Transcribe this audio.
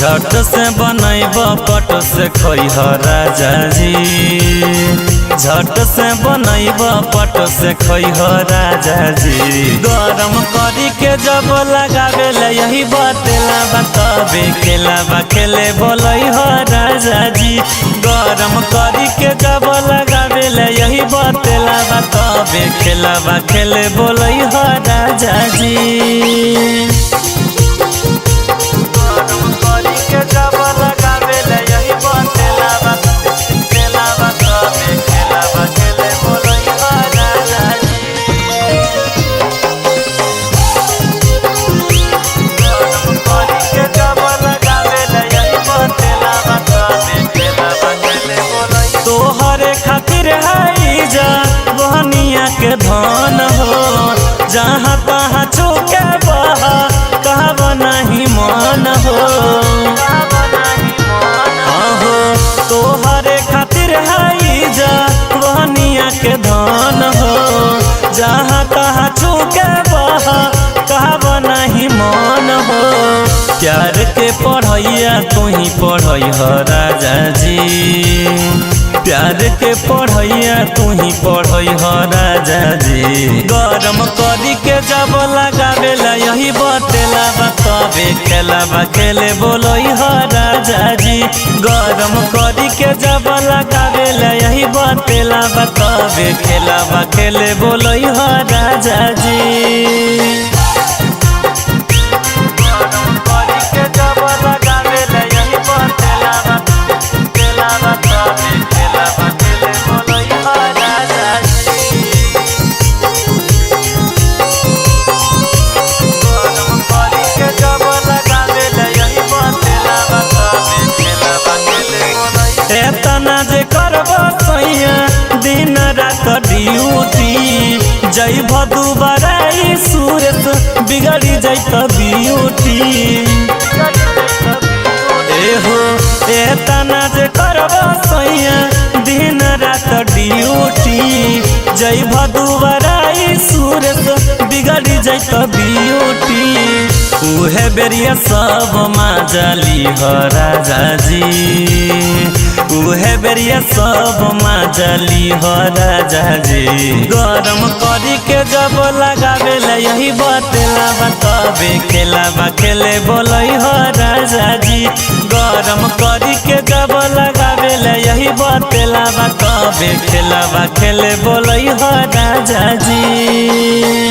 झट से बनैब पट से खइह राजा जी, झट से बनैब पट से खइह राजा जी। गरम करी के जब लगावे ले यही बतेला बताबे खेला खेले बोलैह राजा जी। गरम करी के जब लगावे ले यही बतेला बताबे खेला खेले बोलैह राजा जी। तोहरे खातिर है जा बहनिया के धन हो, जहाँ तहाँ चौके बहा कहब नहीं मन हो। आहो तोहरे खातिर है जा बहनिया के धन हो, जहाँ तहाँ चौके बहा कहब नहीं मन हो। प्यार के पढ़ैया तू ही पढ़ैह राजा जी, प्यार के पढ़ैया तू ही पढ़ैह राजा जी। गरम करी के जब लगावे ला यही बतेला बताबे खेला खेले बोलैह राजा जी। गरम करी के जब लगावे ला यही बतेला बताबे खेला खेले बोलैह राजा जी। एतना जे करब सैया दिन रात ड्यूटी, जइब दुबारा सूरत बिगड़ी जैत ब्यूटी। एहो एतना जे करब सैया दिन रात ड्यूटी, जइब दुबारा सूरत बिगड़ी जैत ब्यूटी। उहे बेरिया सब माजली ह राजा जी, उहे बेरिया सब माजली ह राजा जी। गरम करी के जब लगावे ले यही बतेला बताबे खेला खेले बोलैह राजा जी। गरम करी के जब लगावे ले यही बतेला बताबे खेला खेले बोलैह राजा जी।